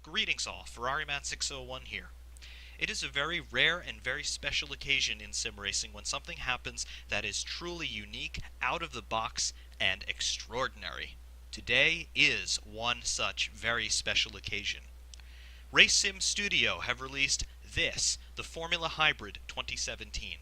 Greetings all, FerrariMan601 here. It is a very rare and very special occasion in sim racing when something happens that is truly unique, out of the box, and extraordinary. Today is one such very special occasion. RaceSim Studio have released this, the Formula Hybrid 2017.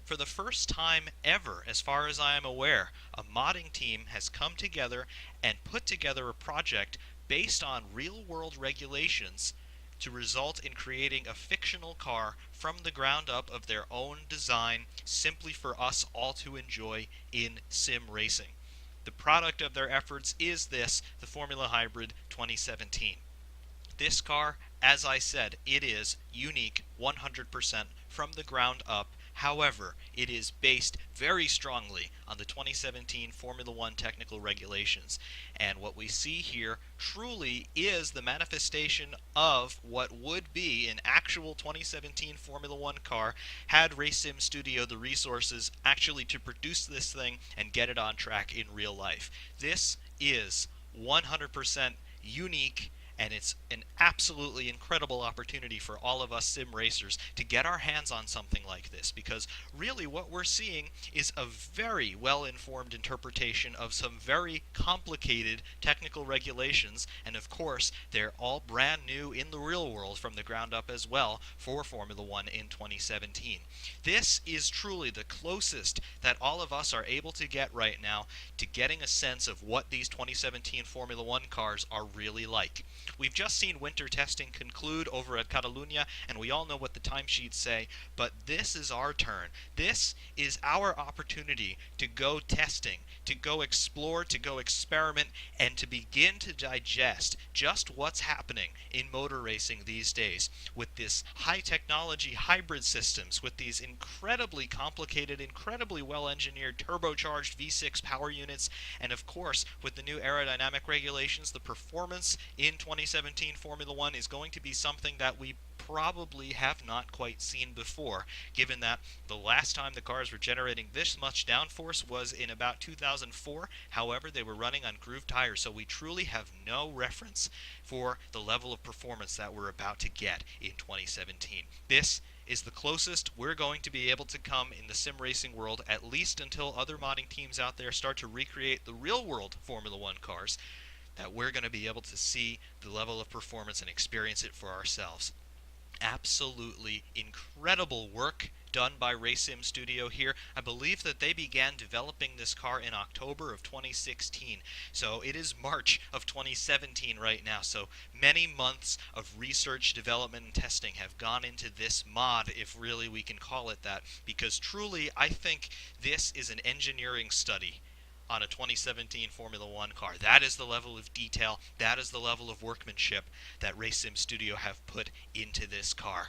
For the first time ever, as far as I am aware, a modding team has come together and put together a project based on real-world regulations to result in creating a fictional car from the ground up of their own design simply for us all to enjoy in sim racing. The product of their efforts is this, the Formula Hybrid 2017. This car, as I said, it is unique 100% from the ground up. However, it is based very strongly on the 2017 Formula One technical regulations. And what we see here truly is the manifestation of what would be an actual 2017 Formula One car had RaceSim Studio the resources actually to produce this thing and get it on track in real life. This is 100% unique, and it's an absolutely incredible opportunity for all of us sim racers to get our hands on something like this, because really what we're seeing is a very well-informed interpretation of some very complicated technical regulations, and of course they're all brand new in the real world from the ground up as well for Formula One in 2017. This is truly the closest that all of us are able to get right now to getting a sense of what these 2017 Formula One cars are really like. We've just seen winter testing conclude over at Catalunya, and we all know what the timesheets say, but this is our turn. This is our opportunity to go testing, to go explore, to go experiment, and to begin to digest just what's happening in motor racing these days with this high technology hybrid systems, with these incredibly complicated, incredibly well-engineered turbocharged V6 power units, and of course with the new aerodynamic regulations, the performance in 2017 Formula One is going to be something that we probably have not quite seen before, given that the last time the cars were generating this much downforce was in about 2004. However, they were running on groove tires, so we truly have no reference for the level of performance that we're about to get in 2017. This is the closest we're going to be able to come in the sim racing world, at least until other modding teams out there start to recreate the real world Formula One cars, that we're going to be able to see the level of performance and experience it for ourselves. Absolutely incredible work done by RaceSim Studio here. I believe that they began developing this car in October of 2016, so it is March of 2017 right now, so many months of research, development, and testing have gone into this mod, if really we can call it that, because truly I think this is an engineering study on a 2017 Formula One car. That is the level of detail, that is the level of workmanship that RaceSim Studio have put into this car.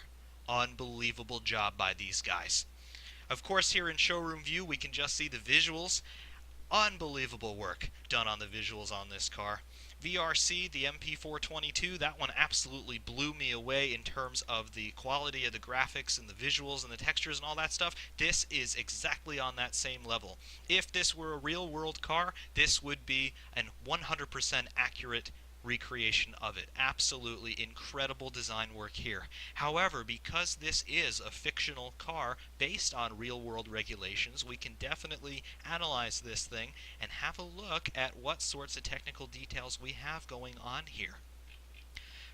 Unbelievable job by these guys. Of course, here in showroom view we can just see the visuals. Unbelievable work done on the visuals on this car. VRC, the MP422, that one absolutely blew me away in terms of the quality of the graphics and the visuals and the textures and all that stuff. This is exactly on that same level. If this were a real-world car, this would be an 100% accurate recreation of it. Absolutely incredible design work here. However, because this is a fictional car based on real-world regulations, we can definitely analyze this thing and have a look at what sorts of technical details we have going on here.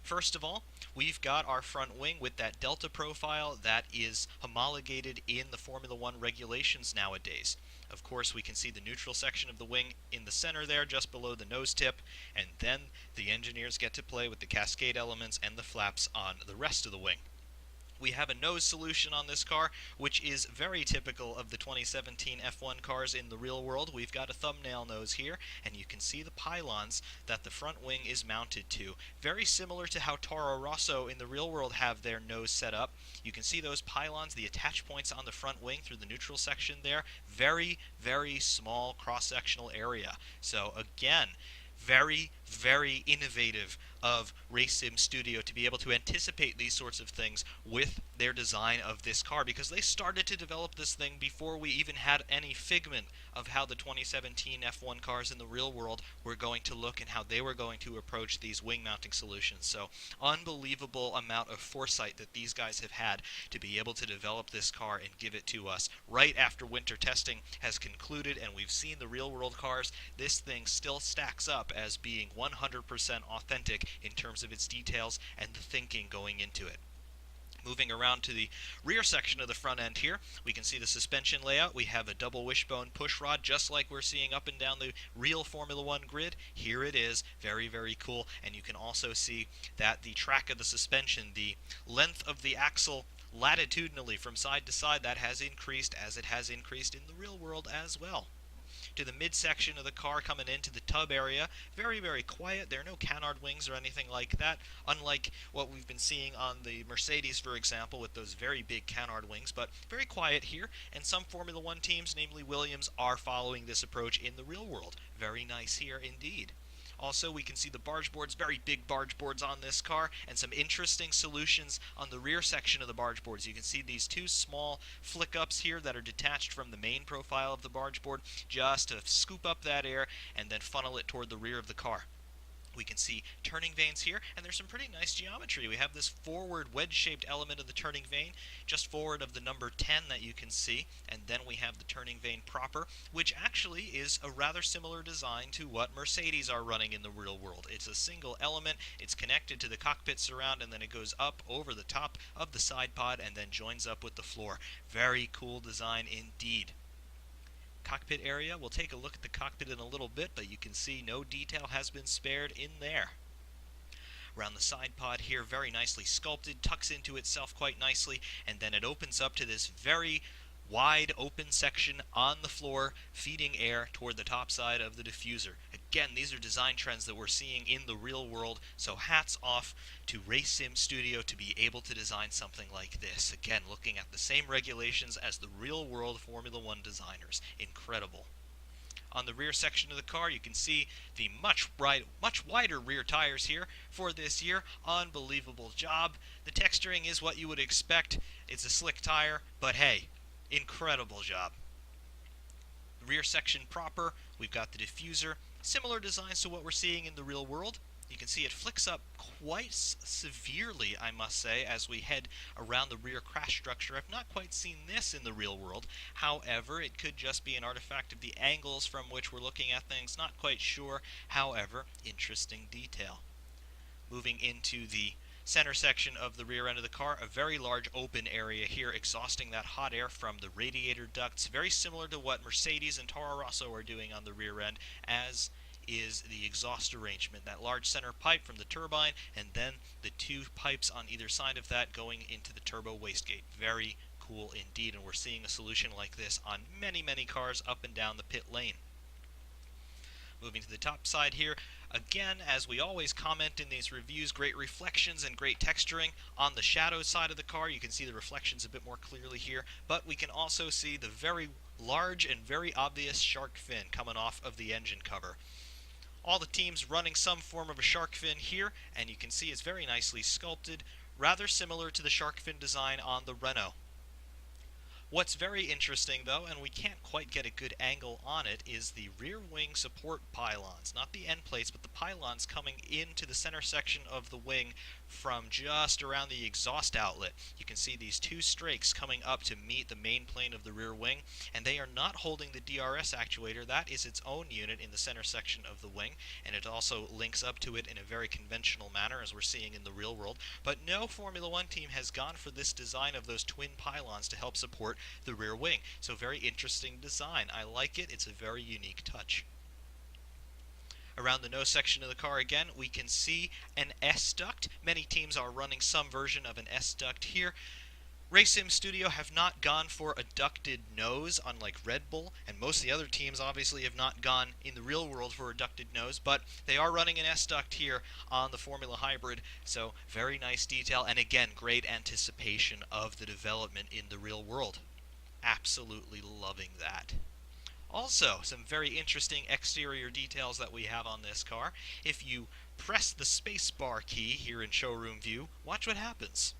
First of all, we've got our front wing with that delta profile that is homologated in the Formula One regulations nowadays. Of course, we can see the neutral section of the wing in the center there, just below the nose tip, and then the engineers get to play with the cascade elements and the flaps on the rest of the wing. We have a nose solution on this car, which is very typical of the 2017 F1 cars in the real world. We've got a thumbnail nose here, and you can see the pylons that the front wing is mounted to. Very similar to how Toro Rosso in the real world have their nose set up. You can see those pylons, the attach points on the front wing through the neutral section there. Very, very small cross-sectional area. So again, very, very innovative of RaceSim Studio to be able to anticipate these sorts of things with their design of this car, because they started to develop this thing before we even had any figment of how the 2017 F1 cars in the real world were going to look and how they were going to approach these wing mounting solutions. So unbelievable amount of foresight that these guys have had to be able to develop this car and give it to us right after winter testing has concluded and we've seen the real world cars. This thing still stacks up as being 100% authentic in terms of its details and the thinking going into it. Moving around to the rear section of the front end here, we can see the suspension layout. We have a double wishbone push rod, just like we're seeing up and down the real Formula One grid. Here it is, very, very cool. And you can also see that the track of the suspension, the length of the axle latitudinally from side to side, that has increased as it has increased in the real world as well. To the midsection of the car coming into the tub area, very, very quiet. There are no canard wings or anything like that, unlike what we've been seeing on the Mercedes, for example, with those very big canard wings, but very quiet here. And some Formula One teams, namely Williams, are following this approach in the real world. Very nice here indeed. Also, we can see the barge boards, very big barge boards on this car, and some interesting solutions on the rear section of the barge boards. You can see these two small flick-ups here that are detached from the main profile of the barge board, just to scoop up that air and then funnel it toward the rear of the car. We can see turning vanes here, and there's some pretty nice geometry. We have this forward wedge-shaped element of the turning vane, just forward of the number 10 that you can see, and then we have the turning vane proper, which actually is a rather similar design to what Mercedes are running in the real world. It's a single element, it's connected to the cockpit surround, and then it goes up over the top of the side pod and then joins up with the floor. Very cool design indeed. Cockpit area, we'll take a look at the cockpit in a little bit, but you can see no detail has been spared in there. Around the side pod here, very nicely sculpted, tucks into itself quite nicely, and then it opens up to this very wide open section on the floor, feeding air toward the top side of the diffuser. Again, these are design trends that we're seeing in the real world, so hats off to RaceSim Studio to be able to design something like this. Again, looking at the same regulations as the real world Formula One designers. Incredible. On the rear section of the car, you can see the much wider rear tires here for this year. Unbelievable job. The texturing is what you would expect. It's a slick tire, but hey, incredible job. Rear section proper, we've got the diffuser. Similar designs to what we're seeing in the real world. You can see it flicks up quite severely, I must say, as we head around the rear crash structure. I've not quite seen this in the real world. However, it could just be an artifact of the angles from which we're looking at things. Not quite sure. However, interesting detail. Moving into the center section of the rear end of the car, a very large open area here, exhausting that hot air from the radiator ducts, very similar to what Mercedes and Toro Rosso are doing on the rear end, as is the exhaust arrangement, that large center pipe from the turbine, and then the two pipes on either side of that going into the turbo wastegate. Very cool indeed, and we're seeing a solution like this on many, many cars up and down the pit lane. Moving to the top side here, again, as we always comment in these reviews, great reflections and great texturing. On the shadow side of the car, you can see the reflections a bit more clearly here, but we can also see the very large and very obvious shark fin coming off of the engine cover. All the teams running some form of a shark fin here, and you can see it's very nicely sculpted, rather similar to the shark fin design on the Renault. What's very interesting, though, and we can't quite get a good angle on it, is the rear wing support pylons. Not the end plates, but the pylons coming into the center section of the wing from just around the exhaust outlet. You can see these two strakes coming up to meet the main plane of the rear wing, and they are not holding the DRS actuator. That is its own unit in the center section of the wing, and it also links up to it in a very conventional manner, as we're seeing in the real world. But no Formula One team has gone for this design of those twin pylons to help support the rear wing. So very interesting design. I like it. It's a very unique touch. Around the nose section of the car again, we can see an S-duct. Many teams are running some version of an S-duct here. RaceSim Studio have not gone for a ducted nose, unlike Red Bull, and most of the other teams obviously have not gone in the real world for a ducted nose, but they are running an S-duct here on the Formula Hybrid, so very nice detail, and again, great anticipation of the development in the real world. Absolutely loving that. Also, some very interesting exterior details that we have on this car. If you press the spacebar key here in showroom view, watch what happens.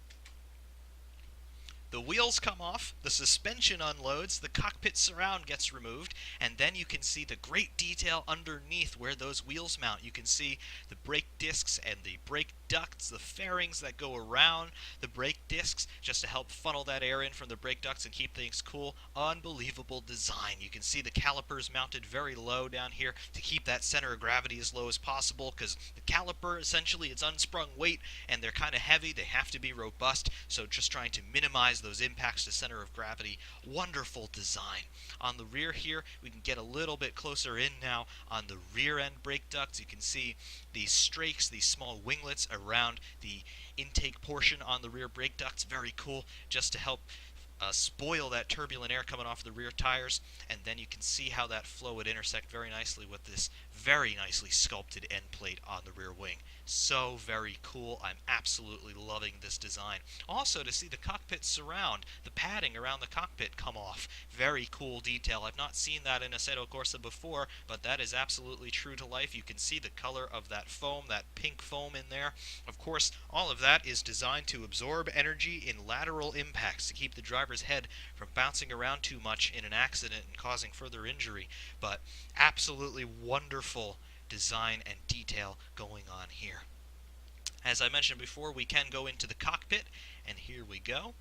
The wheels come off, the suspension unloads, the cockpit surround gets removed, and then you can see the great detail underneath where those wheels mount. You can see the brake discs and the brake ducts, the fairings that go around the brake discs just to help funnel that air in from the brake ducts and keep things cool. Unbelievable design. You can see the calipers mounted very low down here to keep that center of gravity as low as possible, because the caliper, essentially, it's unsprung weight and they're kind of heavy. They have to be robust, so just trying to minimize those impacts to center of gravity. Wonderful design. On the rear here, we can get a little bit closer in now on the rear end brake ducts. You can see these strakes, these small winglets around the intake portion on the rear brake ducts. Very cool, just to help spoil that turbulent air coming off the rear tires. And then you can see how that flow would intersect very nicely with this very nicely sculpted end plate on the rear wing. So very cool. I'm absolutely loving this design. Also, to see the cockpit surround, the padding around the cockpit come off. Very cool detail. I've not seen that in Assetto Corsa before, but that is absolutely true to life. You can see the color of that foam, that pink foam in there. Of course, all of that is designed to absorb energy in lateral impacts to keep the driver's head from bouncing around too much in an accident and causing further injury. But absolutely wonderful design and detail going on here. As I mentioned before, we can go into the cockpit, and here we go.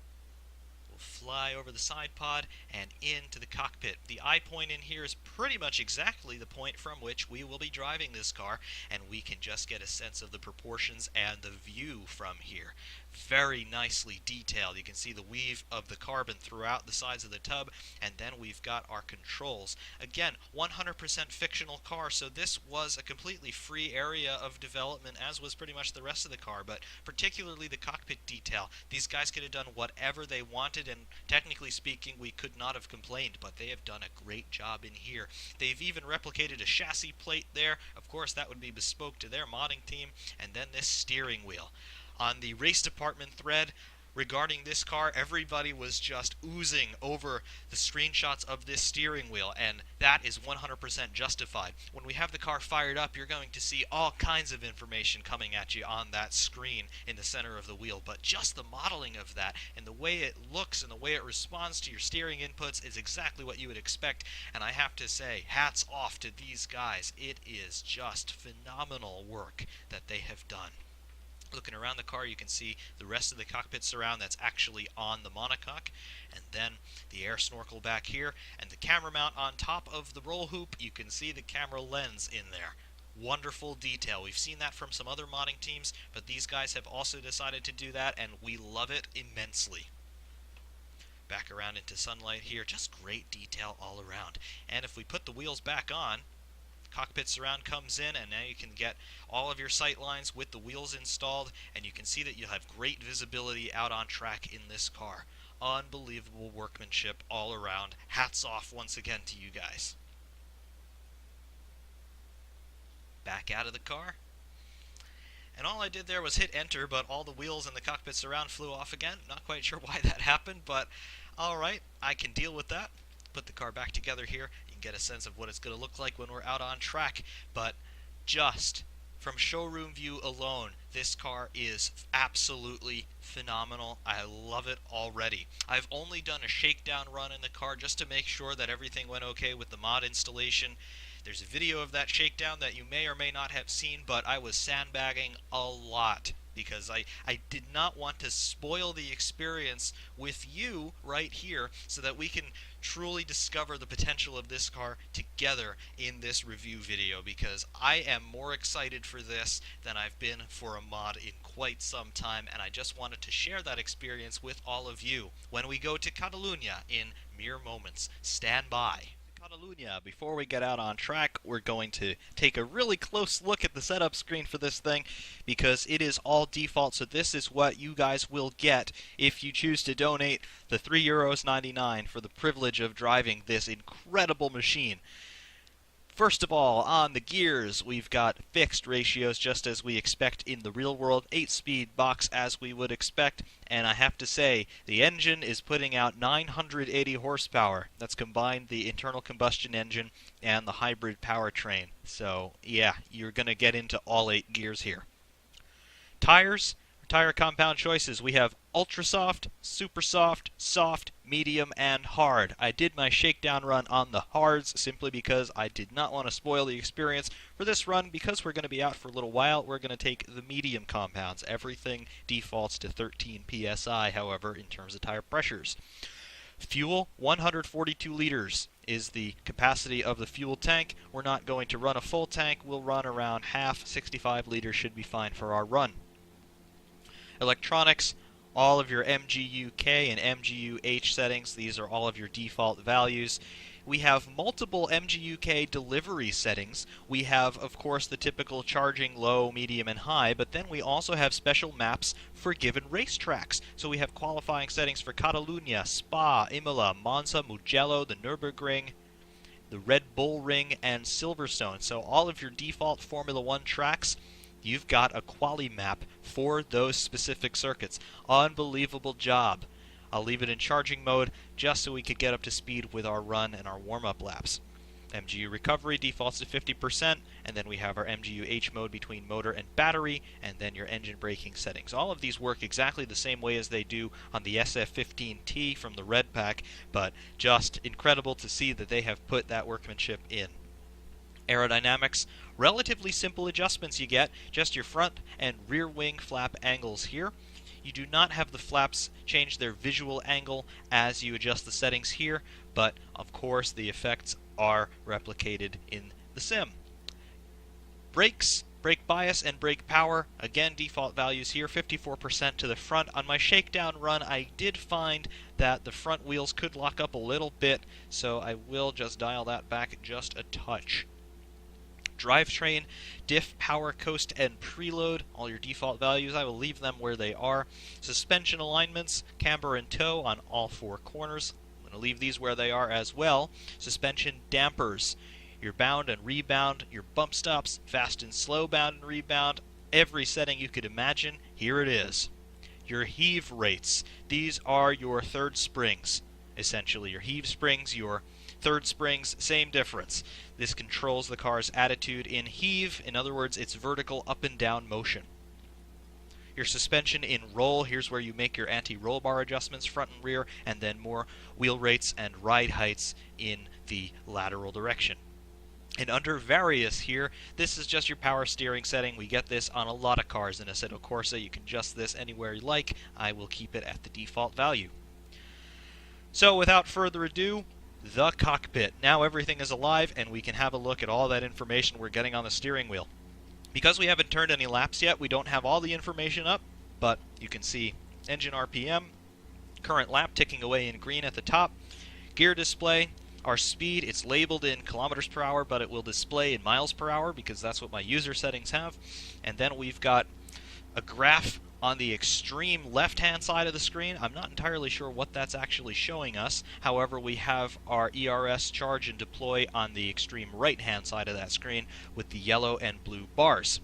We'll fly over the side pod and into the cockpit. The eye point in here is pretty much exactly the point from which we will be driving this car, and we can just get a sense of the proportions and the view from here. Very nicely detailed. You can see the weave of the carbon throughout the sides of the tub, and then we've got our controls. Again, 100% fictional car, so this was a completely free area of development, as was pretty much the rest of the car, but particularly the cockpit detail. These guys could have done whatever they wanted, and technically speaking, we could not have complained, but they have done a great job in here. They've even replicated a chassis plate there. Of course, that would be bespoke to their modding team, and then this steering wheel. On the race department thread regarding this car, everybody was just oozing over the screenshots of this steering wheel, and that is 100% justified. When we have the car fired up, you're going to see all kinds of information coming at you on that screen in the center of the wheel, but just the modeling of that and the way it looks and the way it responds to your steering inputs is exactly what you would expect, and I have to say, hats off to these guys. It is just phenomenal work that they have done. Looking around the car, you can see the rest of the cockpit surround that's actually on the monocoque, and then the air snorkel back here, and the camera mount on top of the roll hoop. You can see the camera lens in there. Wonderful detail. We've seen that from some other modding teams, but these guys have also decided to do that, and we love it immensely. Back around into sunlight here, just great detail all around. And if we put the wheels back on, cockpit surround comes in, and now you can get all of your sight lines with the wheels installed, and you can see that you'll have great visibility out on track in this car. Unbelievable workmanship all around. Hats off once again to you guys. Back out of the car. And all I did there was hit enter, but all the wheels and the cockpit surround flew off again. Not quite sure why that happened, but alright, I can deal with that. Put the car back together here. You can get a sense of what it's going to look like when we're out on track, but just from showroom view alone, this car is absolutely phenomenal. I love it already. I've only done a shakedown run in the car just to make sure that everything went okay with the mod installation. There's a video of that shakedown that you may or may not have seen, but I was sandbagging a lot because I did not want to spoil the experience with you right here so that we can truly discover the potential of this car together in this review video, because I am more excited for this than I've been for a mod in quite some time, and I just wanted to share that experience with all of you. When we go to Catalunya in mere moments, stand by. Catalunya. Before we get out on track, we're going to take a really close look at the setup screen for this thing, because it is all default, so this is what you guys will get if you choose to donate the €3.99 for the privilege of driving this incredible machine. First of all, on the gears, we've got fixed ratios just as we expect in the real world, 8-speed box as we would expect, and I have to say, the engine is putting out 980 horsepower. That's combined the internal combustion engine and the hybrid powertrain. So, yeah, you're going to get into all 8 gears here. Tires. Tire compound choices. We have ultra soft, super soft, soft, medium, and hard. I did my shakedown run on the hards simply because I did not want to spoil the experience. For this run, because we're going to be out for a little while, we're going to take the medium compounds. Everything defaults to 13 psi, however, in terms of tire pressures. Fuel, 142 liters is the capacity of the fuel tank. We're not going to run a full tank. We'll run around half. 65 liters should be fine for our run. Electronics, all of your MGU-K and MGU-H settings. These are all of your default values. We have multiple MGU-K delivery settings. We have, of course, the typical charging low, medium, and high, but then we also have special maps for given racetracks. So we have qualifying settings for Catalunya, Spa, Imola, Monza, Mugello, the Nürburgring, the Red Bull Ring, and Silverstone. So all of your default Formula 1 tracks, you've got a quali map for those specific circuits. Unbelievable job. I'll leave it in charging mode just so we could get up to speed with our run and our warm-up laps. MGU recovery defaults to 50%, and then we have our MGU-H mode between motor and battery, and then your engine braking settings. All of these work exactly the same way as they do on the SF15T from the Red Pack, but just incredible to see that they have put that workmanship in. Aerodynamics, relatively simple adjustments you get, just your front and rear wing flap angles here. You do not have the flaps change their visual angle as you adjust the settings here, but of course the effects are replicated in the sim. Brakes, brake bias, and brake power, again default values here, 54% to the front. On my shakedown run I did find that the front wheels could lock up a little bit, so I will just dial that back just a touch. Drivetrain, diff, power, coast, and preload, all your default values. I will leave them where they are. Suspension alignments, camber and toe on all 4 corners. I'm going to leave these where they are as well. Suspension dampers, your bound and rebound, your bump stops, fast and slow bound and rebound, every setting you could imagine, here it is. Your heave rates, these are your third springs, essentially. Your heave springs, your third springs, same difference. This controls the car's attitude in heave. In other words, it's vertical up and down motion. Your suspension in roll, here's where you make your anti-roll bar adjustments front and rear, and then more wheel rates and ride heights in the lateral direction. And under various here, this is just your power steering setting. We get this on a lot of cars in Assetto Corsa. You can adjust this anywhere you like. I will keep it at the default value. So without further ado, the cockpit. Now everything is alive and we can have a look at all that information we're getting on the steering wheel. Because we haven't turned any laps yet, we don't have all the information up, but you can see engine RPM, current lap ticking away in green at the top, gear display, our speed, it's labeled in kilometers per hour, but it will display in miles per hour because that's what my user settings have. And then we've got a graph on the extreme left-hand side of the screen. I'm not entirely sure what that's actually showing us. However, we have our ERS charge and deploy on the extreme right-hand side of that screen with the yellow and blue bars.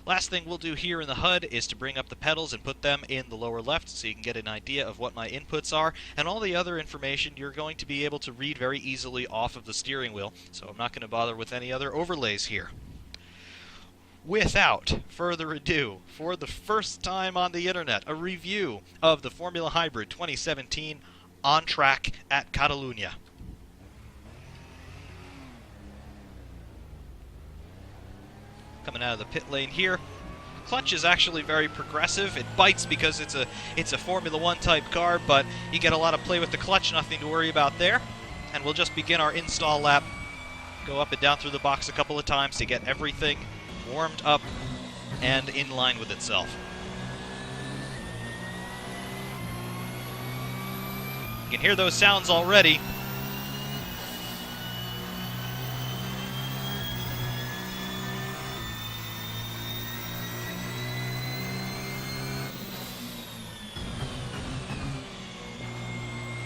Last thing we'll do here in the HUD is to bring up the pedals and put them in the lower left so you can get an idea of what my inputs are, and all the other information you're going to be able to read very easily off of the steering wheel, so I'm not going to bother with any other overlays here. Without further ado, for the first time on the internet, a review of the Formula Hybrid 2017 on track at Catalunya. Coming out of the pit lane here. Clutch is actually very progressive. It bites because it's a Formula 1 type car, but you get a lot of play with the clutch, nothing to worry about there. And we'll just begin our install lap. Go up and down through the box a couple of times to get everything warmed up and in line with itself. You can hear those sounds already.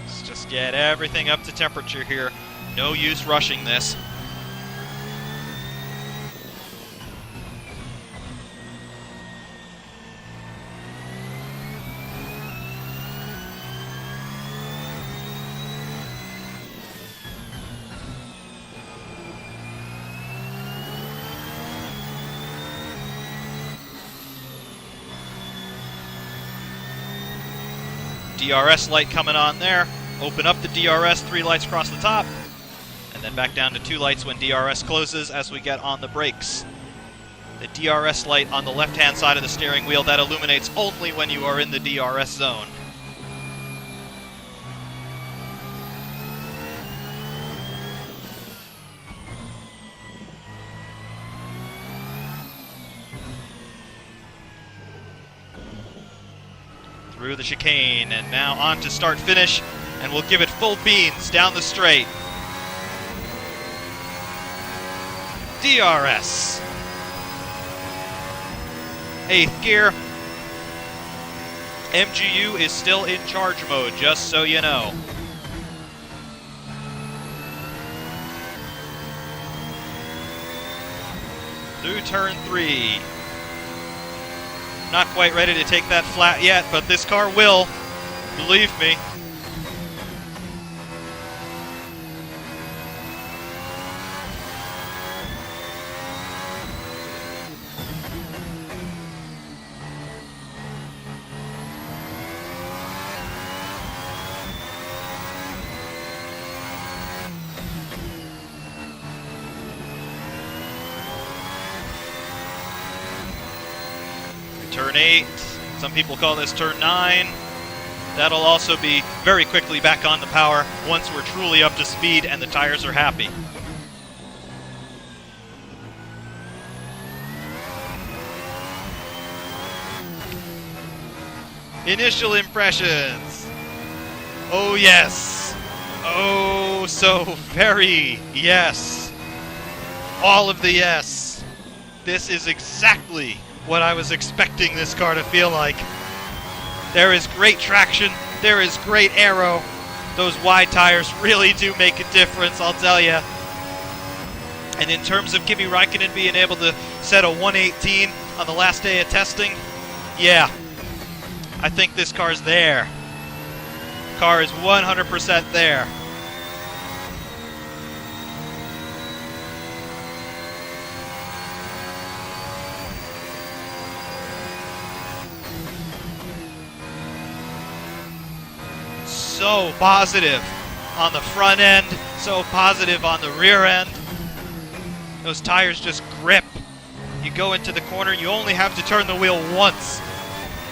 Let's just get everything up to temperature here. No use rushing this. DRS light coming on there. Open up the DRS, 3 lights across the top. And then back down to 2 lights when DRS closes as we get on the brakes. The DRS light on the left-hand side of the steering wheel, that illuminates only when you are in the DRS zone. Through the chicane, and now on to start-finish, and we'll give it full beans down the straight. DRS. 8th gear. MGU is still in charge mode, just so you know. Through turn 3. Not quite ready to take that flat yet, but this car will, believe me. Turn 8, some people call this turn 9. That'll also be very quickly back on the power once we're truly up to speed and the tires are happy. Initial impressions. Oh yes. Oh, so very yes. All of the yes. This is exactly what I was expecting this car to feel like. There is great traction, there is great aero. Those wide tires really do make a difference, I'll tell you. And in terms of Kimi Räikkönen being able to set a 118 on the last day of testing, yeah, I think this car's there. Car is 100% there. So positive on the front end, so positive on the rear end. Those tires just grip. You go into the corner, you only have to turn the wheel once,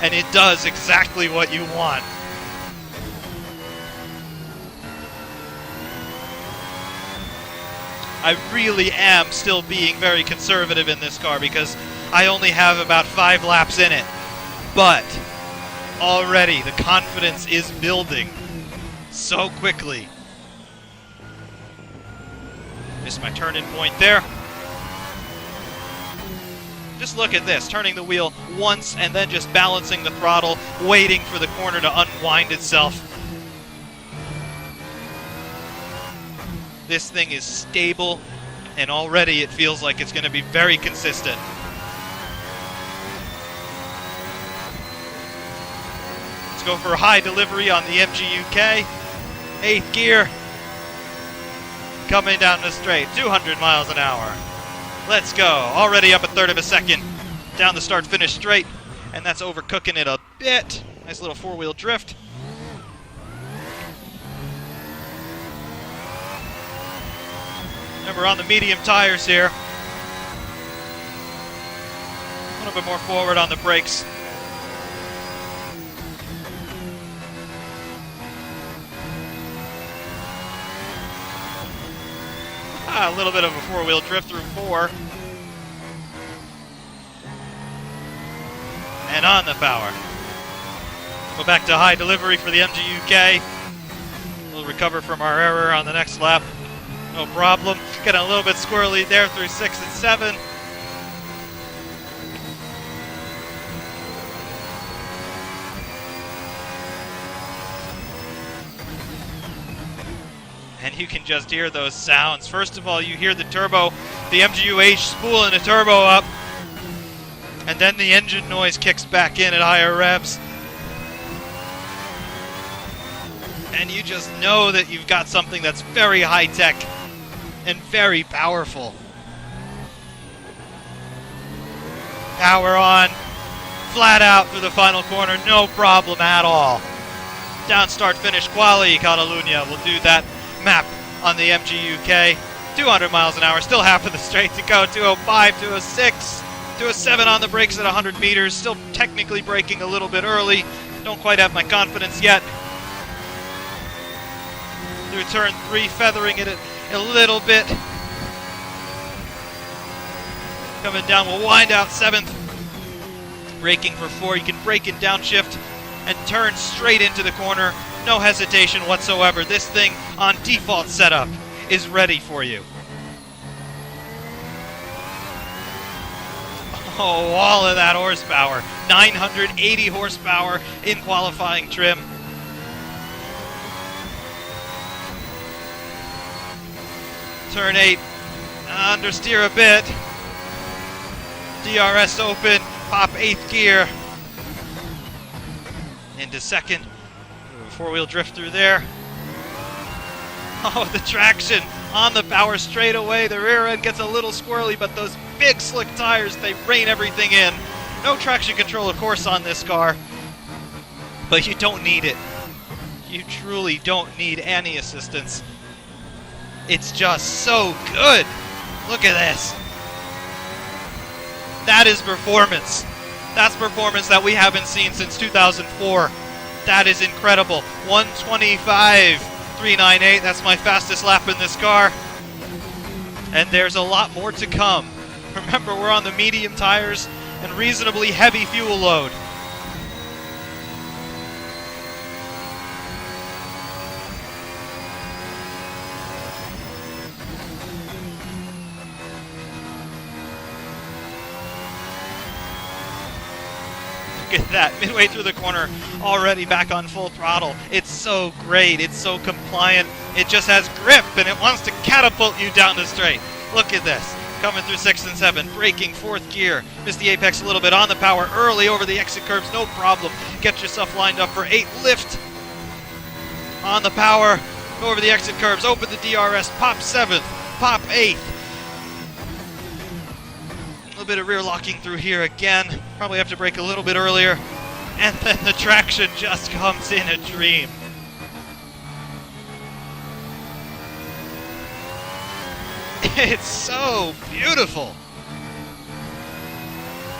and it does exactly what you want. I really am still being very conservative in this car because I only have about 5 laps in it. But already the confidence is building so quickly. Missed my turn-in point there. Just look at this, turning the wheel once and then just balancing the throttle, waiting for the corner to unwind itself. This thing is stable, and already it feels like it's going to be very consistent. Let's go for a high delivery on the MGUK. 8th gear. Coming down the straight, 200 miles an hour. Let's go. Already up a third of a second down the start-finish straight, and that's overcooking it a bit. Nice little 4-wheel drift. Remember, on the medium tires here. A little bit more forward on the brakes. A little bit of a 4-wheel drift through 4. And on the power. Go back to high delivery for the MGUK. We'll recover from our error on the next lap. No problem. Getting a little bit squirrely there through 6 and 7. And you can just hear those sounds. First of all, you hear the turbo, the MGU-H spooling the turbo up, and then the engine noise kicks back in at higher revs. And you just know that you've got something that's very high-tech and very powerful. Power on, flat out through the final corner, no problem at all. Down, start, finish, quali, Catalunya. We'll do that map on the MG UK. 200 miles an hour, still half of the straight to go. 205, 206, 207 on the brakes at 100 meters. Still technically braking a little bit early. Don't quite have my confidence yet. Through turn 3, feathering it a little bit. Coming down, we'll wind out 7th. Braking for 4, you can brake in downshift and turn straight into the corner. No hesitation whatsoever. This thing on default setup is ready for you. Oh, all of that horsepower. 980 horsepower in qualifying trim. Turn 8, understeer a bit. DRS open, pop 8th gear. Into 2nd, 4-wheel drift through there. Oh, the traction on the power straightaway. The rear end gets a little squirrely, but those big slick tires, they rein everything in. No traction control, of course, on this car, but you don't need it. You truly don't need any assistance. It's just so good. Look at this. That is performance. That's performance that we haven't seen since 2004. That is incredible. 125.398. That's my fastest lap in this car. And there's a lot more to come. Remember, we're on the medium tires and reasonably heavy fuel load. Look at that, midway through the corner, already back on full throttle. It's so great, it's so compliant, it just has grip and it wants to catapult you down the straight. Look at this, coming through 6th and 7th, braking 4th gear, missed the apex a little bit on the power early over the exit curbs, no problem. Get yourself lined up for 8, lift on the power, go over the exit curbs, open the DRS, pop 7th, pop 8th. A little bit of rear locking through here again. Probably have to brake a little bit earlier. And then the traction just comes in a dream. It's so beautiful.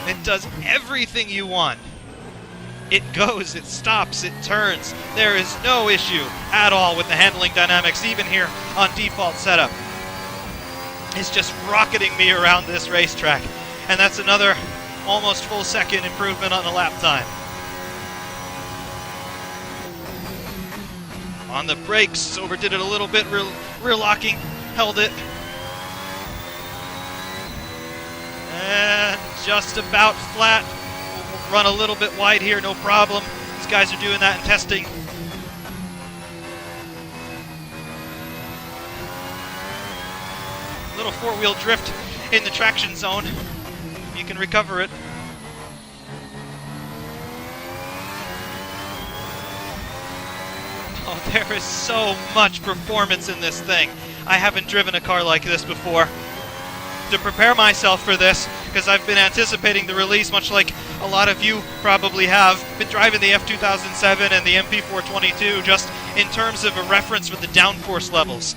It does everything you want. It goes, it stops, it turns. There is no issue at all with the handling dynamics, even here on default setup. It's just rocketing me around this racetrack. And that's another almost full second improvement on the lap time. On the brakes, overdid it a little bit, rear locking, held it. And just about flat. We'll run a little bit wide here, no problem. These guys are doing that in testing. Little 4-wheel drift in the traction zone. You can recover it. Oh, there is so much performance in this thing. I haven't driven a car like this before. To prepare myself for this, because I've been anticipating the release, much like a lot of you probably have, been driving the F2007 and the MP422 just in terms of a reference for the downforce levels.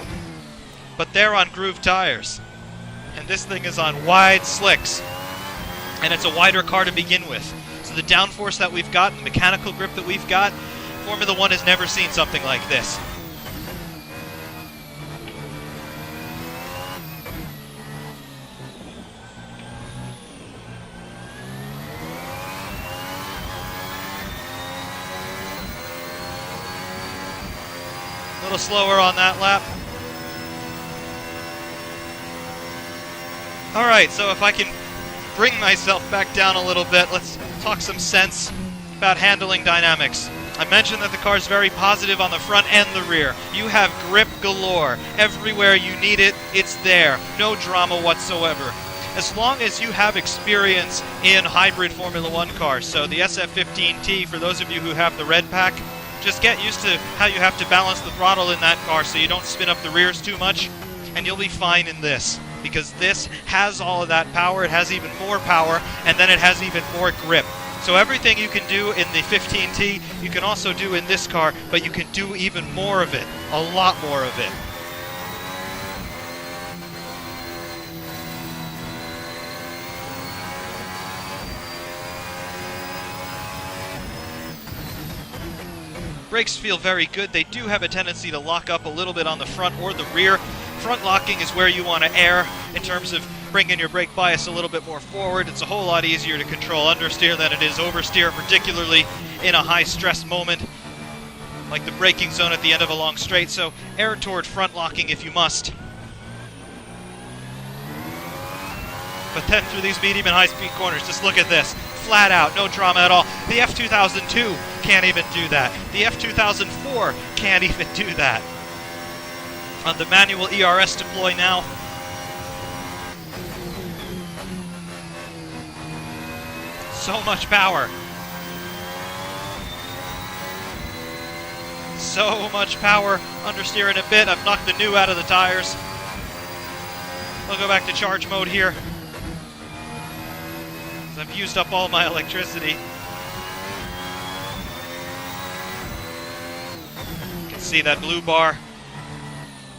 But they're on groove tires. And this thing is on wide slicks. And it's a wider car to begin with. So the downforce that we've got, the mechanical grip that we've got, Formula One has never seen something like this. A little slower on that lap. Alright, so if I can bring myself back down a little bit, let's talk some sense about handling dynamics. I mentioned that the car is very positive on the front and the rear. You have grip galore. Everywhere you need it, it's there. No drama whatsoever. As long as you have experience in hybrid Formula One cars, so the SF15T, for those of you who have the red pack, just get used to how you have to balance the throttle in that car so you don't spin up the rears too much, and you'll be fine in this. Because this has all of that power, it has even more power, and then it has even more grip. So everything you can do in the 15T, you can also do in this car, but you can do even more of it, a lot more of it. Brakes feel very good. They do have a tendency to lock up a little bit on the front or the rear. Front locking is where you want to err in terms of bringing your brake bias a little bit more forward. It's a whole lot easier to control understeer than it is oversteer, particularly in a high stress moment like the braking zone at the end of a long straight. So err toward front locking if you must. But then through these medium and high speed corners, just look at this. Flat out, no drama at all. The F2002 can't even do that. The F2004 can't even do that. On the manual ERS deploy now. So much power. So much power. Understeer in a bit. I've knocked the new out of the tires. I'll go back to charge mode here. I've used up all my electricity. You can see that blue bar.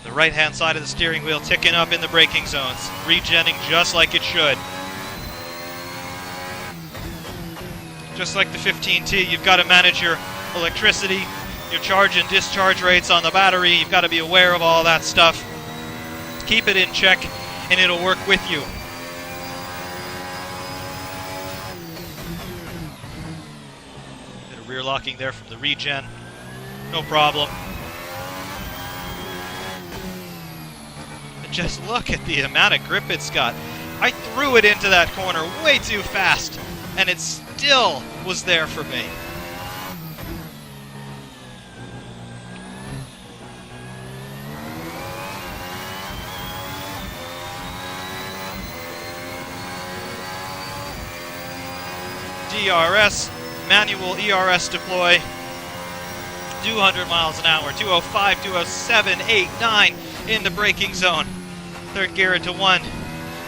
The right-hand side of the steering wheel ticking up in the braking zones. Regenning just like it should. Just like the 15T, you've got to manage your electricity, your charge and discharge rates on the battery. You've got to be aware of all that stuff. Keep it in check, and it'll work with you. Bit of rear locking there from the regen. No problem. And just look at the amount of grip it's got. I threw it into that corner way too fast, and it still was there for me. DRS, manual ERS deploy, 200 miles an hour, 205, 207, 8, 9 in the braking zone. Third gear into 1,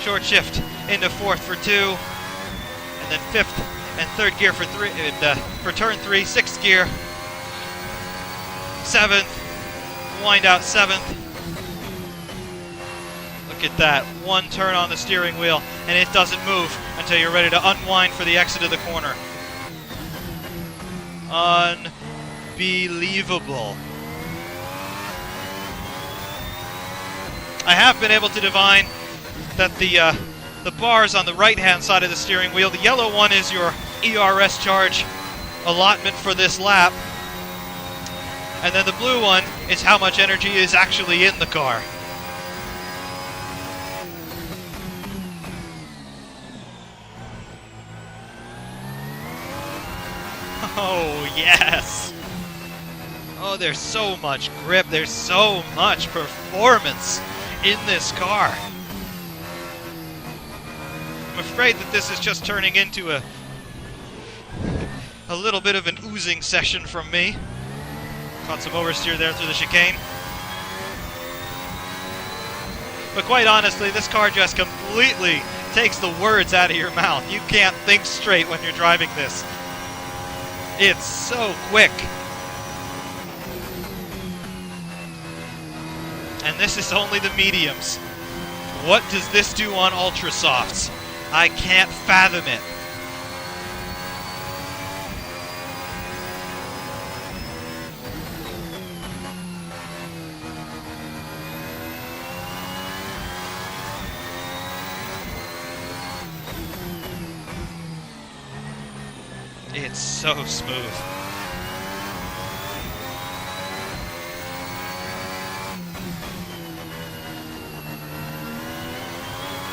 short shift into fourth for 2, and then fifth and third gear for 3, for turn 3, sixth gear, seventh, wind out seventh. Look at that, one turn on the steering wheel, and it doesn't move until you're ready to unwind for the exit of the corner. Unbelievable. I have been able to divine that the bars on the right-hand side of the steering wheel, the yellow one is your ERS charge allotment for this lap, and then the blue one is how much energy is actually in the car. Oh, yes. Oh, there's so much grip. There's so much performance in this car. I'm afraid that this is just turning into a little bit of an oozing session from me. Caught some oversteer there through the chicane. But quite honestly, this car just completely takes the words out of your mouth. You can't think straight when you're driving this. It's so quick. And this is only the mediums. What does this do on ultra softs? I can't fathom it. It's so smooth.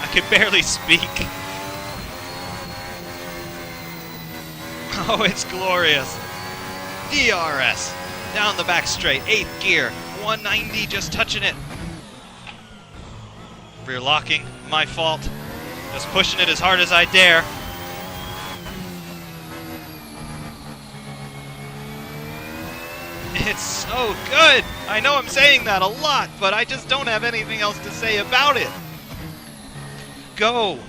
I can barely speak. Oh, it's glorious. DRS. Down the back straight. 8th gear. 190, just touching it. Rear locking. My fault. Just pushing it as hard as I dare. It's so good. I know I'm saying that a lot, but I just don't have anything else to say about it. Go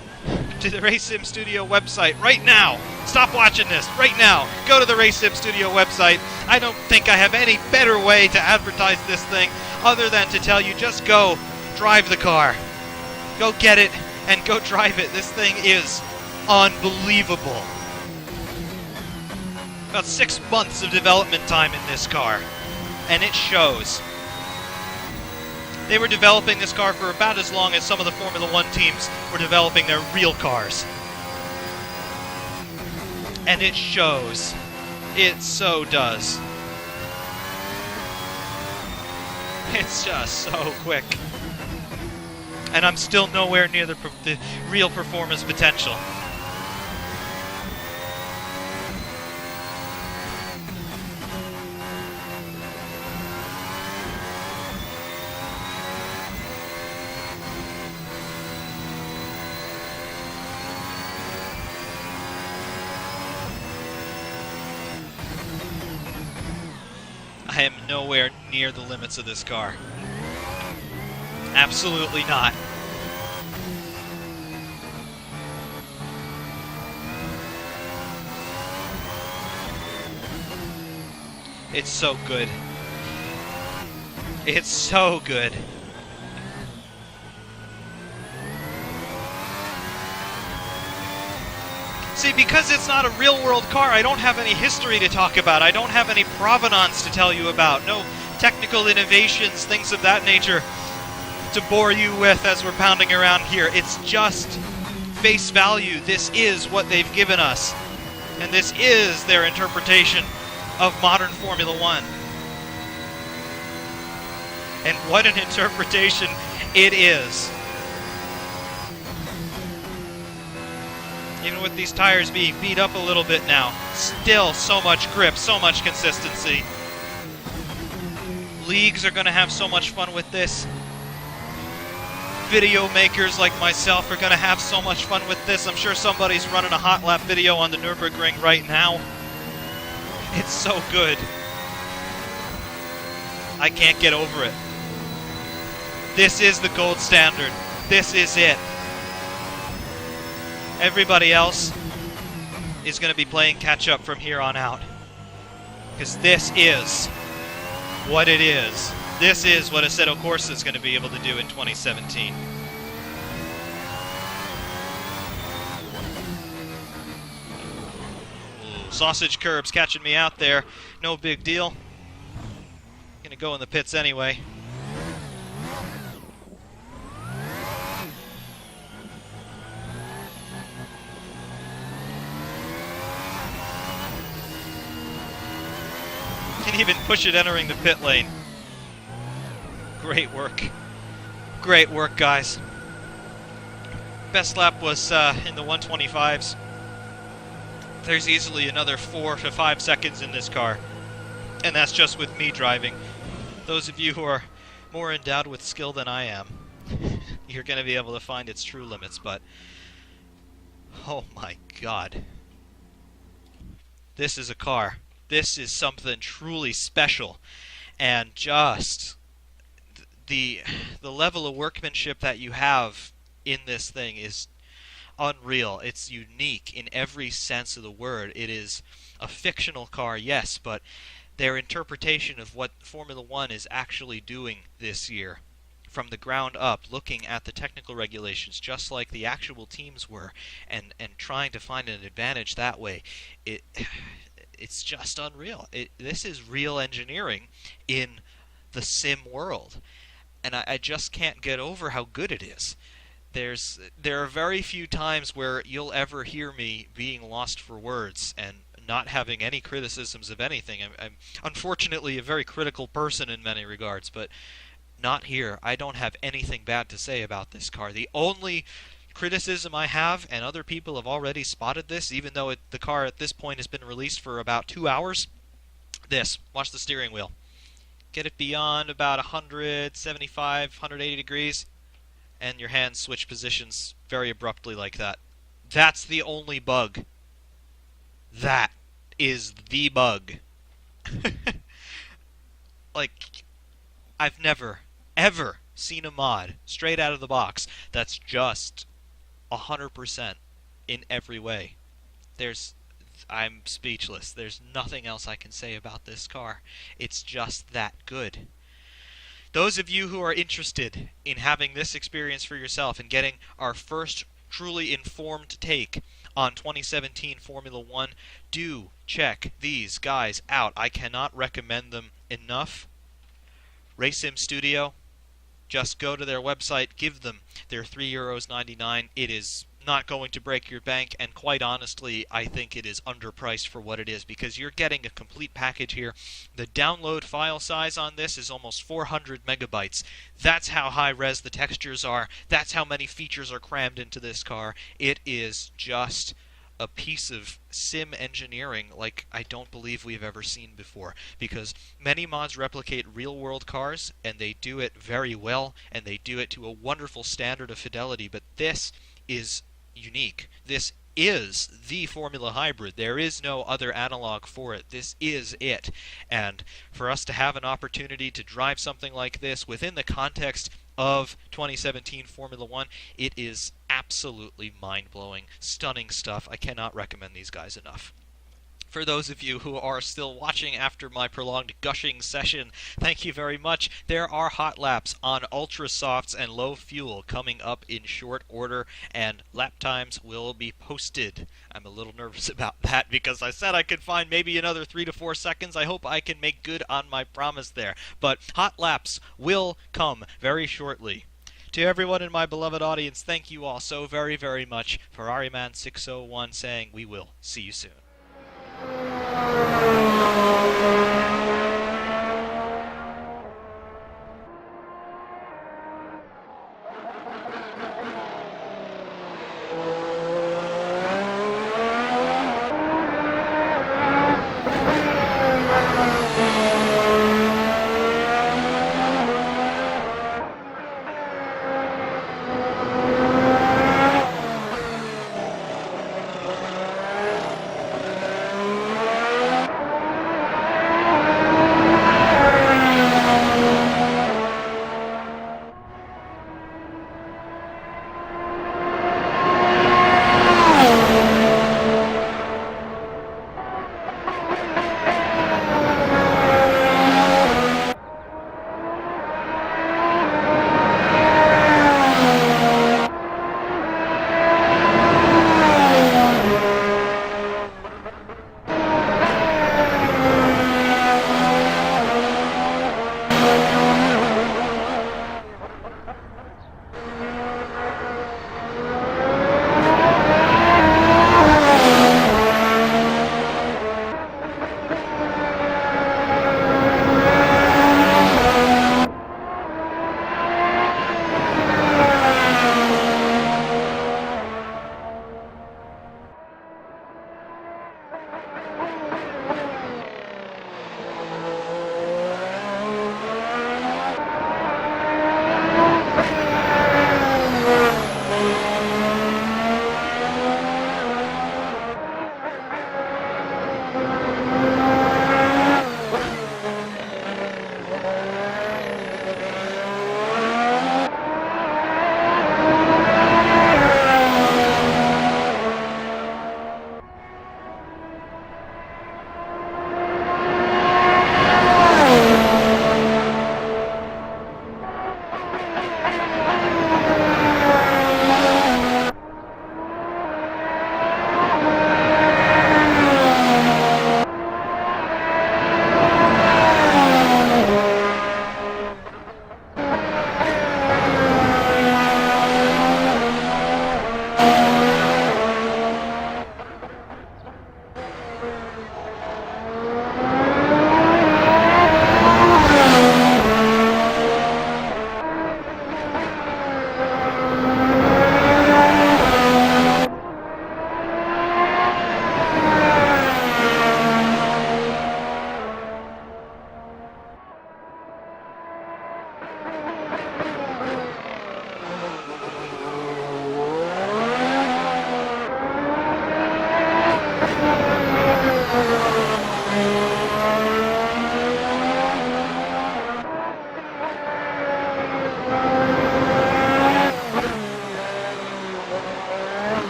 to the RaceSim Studio website right now. Stop watching this right now. Go to the RaceSim Studio website. I don't think I have any better way to advertise this thing other than to tell you just go drive the car. Go get it and go drive it. This thing is unbelievable. About 6 months of development time in this car, and it shows. They were developing this car for about as long as some of the Formula One teams were developing their real cars. And it shows. It so does. It's just so quick. And I'm still nowhere near the real performance potential. I am nowhere near the limits of this car. Absolutely not. It's so good. It's so good. See, because it's not a real-world car, I don't have any history to talk about. I don't have any provenance to tell you about. No technical innovations, things of that nature to bore you with as we're pounding around here. It's just face value. This is what they've given us. And this is their interpretation of modern Formula One. And what an interpretation it is. Even with these tires being beat up a little bit now, still so much grip, so much consistency. Leagues are going to have so much fun with this. Video makers like myself are going to have so much fun with this. I'm sure somebody's running a hot lap video on the Nürburgring right now. It's so good. I can't get over it. This is the gold standard. This is it. Everybody else is going to be playing catch-up from here on out. Because this is what it is. This is what Assetto Corsa is going to be able to do in 2017. Ooh, sausage curbs catching me out there. No big deal. Going to go in the pits anyway. Can even push it entering the pit lane. Great work. Great work, guys. Best lap was in the 125s. There's easily another 4 to 5 seconds in this car. And that's just with me driving. Those of you who are more endowed with skill than I am, you're going to be able to find its true limits, but oh my God. This is a car. This is something truly special, and just the level of workmanship that you have in this thing is unreal. It's unique in every sense of the word. It is a fictional car, yes, but their interpretation of what Formula One is actually doing this year, from the ground up, looking at the technical regulations just like the actual teams were, and trying to find an advantage that way, it's just unreal. This is real engineering in the sim world, and I just can't get over how good it is. There are very few times where you'll ever hear me being lost for words and not having any criticisms of anything. I'm unfortunately a very critical person in many regards, but not here. I don't have anything bad to say about this car. The only criticism I have, and other people have already spotted this, even though the car at this point has been released for about 2 hours, watch the steering wheel. Get it beyond about 175, 180 degrees, and your hands switch positions very abruptly like that. That's the only bug. That is the bug. Like, I've never, ever seen a mod straight out of the box that's just 100% in every way. I'm speechless. There's nothing else I can say about this car. It's just that good. Those of you who are interested in having this experience for yourself and getting our first truly informed take on 2017 Formula One, do check these guys out. I cannot recommend them enough. RaceSim Studio, just go to their website, give them their €3.99. It is not going to break your bank, and quite honestly, I think it is underpriced for what it is, because you're getting a complete package here. The download file size on this is almost 400 megabytes. That's how high res the textures are. That's how many features are crammed into this car. It is just a piece of sim engineering like I don't believe we've ever seen before, because many mods replicate real-world cars, and they do it very well, and they do it to a wonderful standard of fidelity, but this is unique. This is the Formula Hybrid. There is no other analog for it. This is it. And for us to have an opportunity to drive something like this within the context of 2017 Formula One, it is absolutely mind-blowing, stunning stuff. I cannot recommend these guys enough. For those of you who are still watching after my prolonged gushing session, thank you very much. There are hot laps on ultra softs and low fuel coming up in short order, and lap times will be posted. I'm a little nervous about that because I said I could find maybe another 3 to 4 seconds. I hope I can make good on my promise there. But hot laps will come very shortly. To everyone in my beloved audience, thank you all so very, very much. Ferrari Man 601 saying we will see you soon.